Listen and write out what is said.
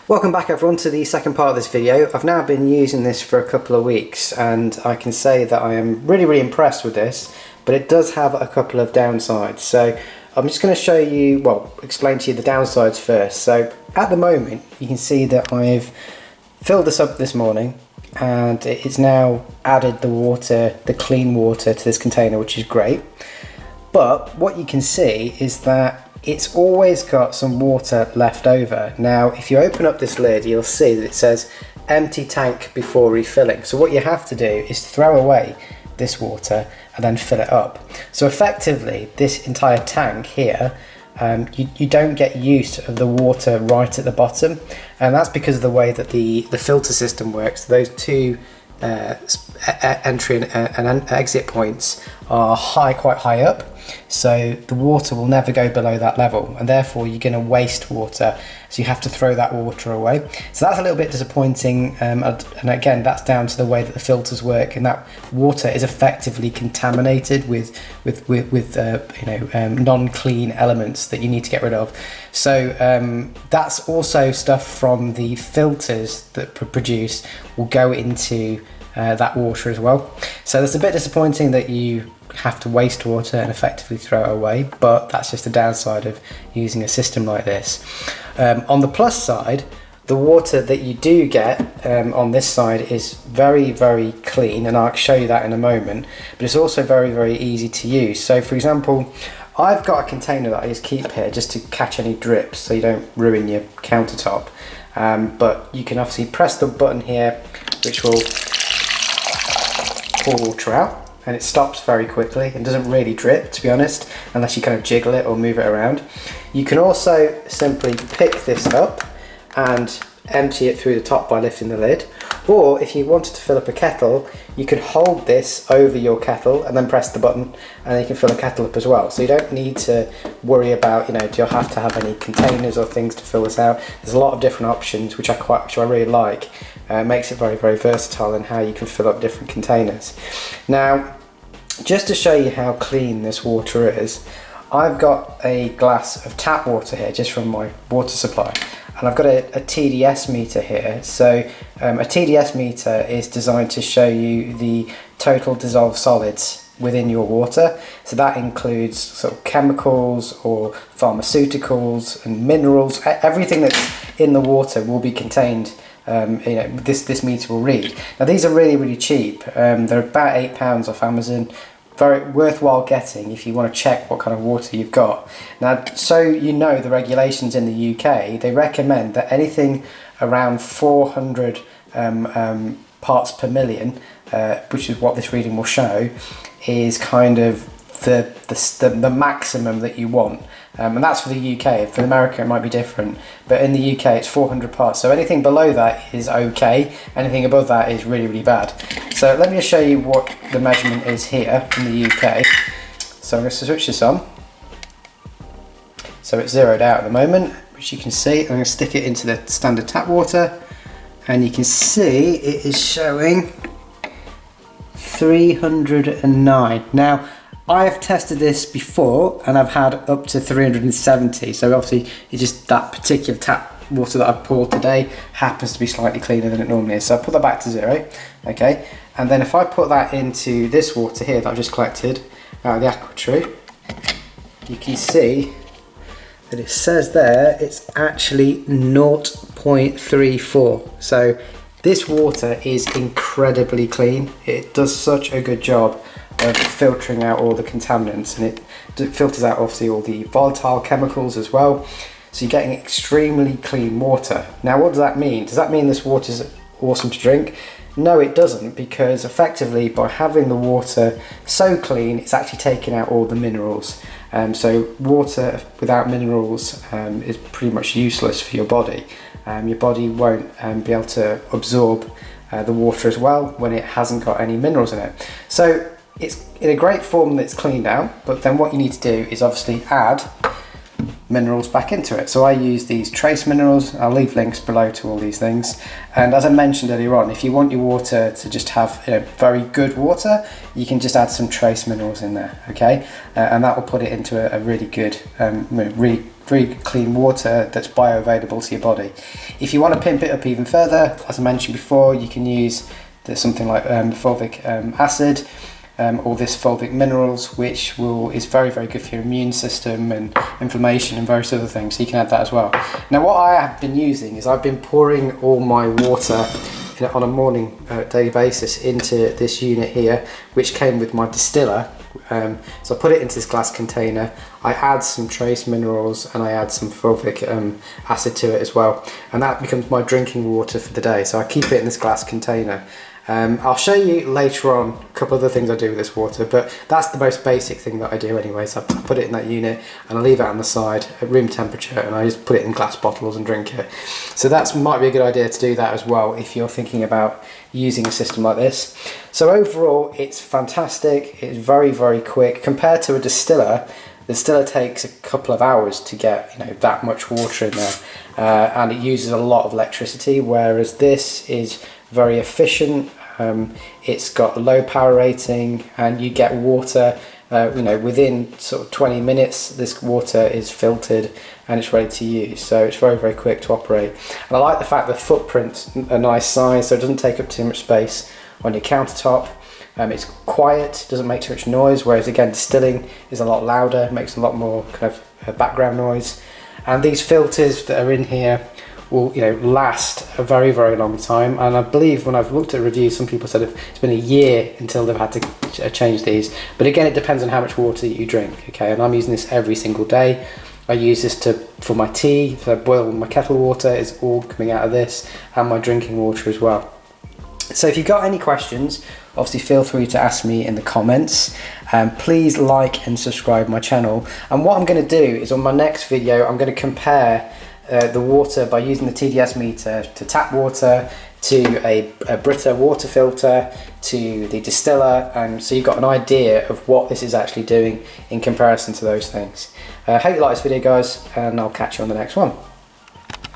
Welcome back everyone to the second part of this video. I've now been using this for a couple of weeks and I can say that I am really impressed with this, but it does have a couple of downsides. So I'm just going to show you, explain to you the downsides first. So at the moment you can see that I've filled this up this morning and it's now added the water, the clean water to this container, which is great. But what you can see is that it's always got some water left over. Now, if you open up this lid, you'll see that it says empty tank before refilling. So what you have to do is throw away this water and then fill it up. So effectively, this entire tank here, you don't get use of the water right at the bottom. And that's because of the way that the filter system works. Those two entry and exit points are quite high up, so the water will never go below that level, and therefore you're going to waste water, so you have to throw that water away. So that's a little bit disappointing, and again that's down to the way that the filters work, and that water is effectively contaminated with non-clean elements that you need to get rid of. So that's also stuff from the filters that produce will go into that water as well. So it's a bit disappointing that you have to waste water and effectively throw it away, but that's just a downside of using a system like this. On the plus side, the water that you do get on this side is very clean, and I'll show you that in a moment, but it's also very easy to use. So for example, I've got a container that I just keep here just to catch any drips so you don't ruin your countertop, but you can obviously press the button here which will pour water out, and it stops very quickly and doesn't really drip, to be honest, unless you kind of jiggle it or move it around. You can also simply pick this up and empty it through the top by lifting the lid, or if you wanted to fill up a kettle, you could hold this over your kettle and then press the button, and then you can fill a kettle up as well. So you don't need to worry about, do you have to have any containers or things to fill this out. There's a lot of different options which I really like. Makes it very versatile in how you can fill up different containers. Now, just to show you how clean this water is, I've got a glass of tap water here just from my water supply, and I've got a TDS meter here. So a TDS meter is designed to show you the total dissolved solids within your water. So that includes sort of chemicals or pharmaceuticals and minerals. Everything that's in the water will be contained. This meter will read. Now these are really cheap. They're about £8 off Amazon. Very worthwhile getting if you want to check what kind of water you've got. Now, so you know the regulations in the UK, they recommend that anything around 400 parts per million, which is what this reading will show, is kind of the maximum that you want. And that's for the UK. For America it might be different, but in the UK it's 400 parts. So anything below that is okay, anything above that is really bad. So let me just show you what the measurement is here in the UK. So I'm going to switch this on. So it's zeroed out at the moment, which you can see. I'm going to stick it into the standard tap water, and you can see it is showing 309. Now, I have tested this before and I've had up to 370, so obviously it's just that particular tap water that I've poured today happens to be slightly cleaner than it normally is. So I'll put that back to zero, okay? And then if I put that into this water here that I've just collected out of the Aquatru, you can see that it says there it's actually 0.34. So this water is incredibly clean. It does such a good job of filtering out all the contaminants, and it filters out obviously all the volatile chemicals as well. So you're getting extremely clean water. Now what does that mean? Does that mean this water is awesome to drink? No, it doesn't, because effectively by having the water so clean, it's actually taking out all the minerals. So water without minerals is pretty much useless for your body. Your body won't be able to absorb the water as well when it hasn't got any minerals in it. So it's in a great form that's cleaned out, but then what you need to do is obviously add minerals back into it. So I use these trace minerals. I'll leave links below to all these things. And as I mentioned earlier on, if you want your water to just have very good water, you can just add some trace minerals in there, okay? And that will put it into a really good, really clean water that's bioavailable to your body. If you want to pimp it up even further, as I mentioned before, you can use something like fulvic acid, or this fulvic minerals, which is very, very good for your immune system and inflammation and various other things. So you can add that as well. Now, what I have been using is I've been pouring all my water on a morning, daily basis into this unit here, which came with my distiller. So I put it into this glass container. I add some trace minerals and I add some fulvic acid to it as well, and that becomes my drinking water for the day. So I keep it in this glass container. I'll show you later on a couple of other things I do with this water, but that's the most basic thing that I do anyway. So I put it in that unit and I leave it on the side at room temperature, and I just put it in glass bottles and drink it. So that might be a good idea to do that as well if you're thinking about using a system like this. So overall, it's fantastic. It's very, very quick compared to a distiller. The distiller takes a couple of hours to get that much water in there, and it uses a lot of electricity, whereas this is very efficient. It's got a low power rating, and you get water within sort of 20 minutes. This water is filtered and it's ready to use, so it's very, very quick to operate. And I like the fact the footprint's a nice size, so it doesn't take up too much space on your countertop. It's quiet, doesn't make too much noise, whereas again distilling is a lot louder, makes a lot more kind of background noise. And these filters that are in here will last a very, very long time, and I believe when I've looked at reviews, some people said it's been a year until they've had to change these. But again, it depends on how much water you drink, okay? And I'm using this every single day. I use this for my tea, so I boil my kettle water, it's all coming out of this, and my drinking water as well. So if you've got any questions, obviously feel free to ask me in the comments. Please like and subscribe my channel. And what I'm going to do is on my next video, I'm going to compare the water by using the TDS meter to tap water, to a Brita water filter, to the distiller, and so you've got an idea of what this is actually doing in comparison to those things. I hope you like this video, guys, and I'll catch you on the next one.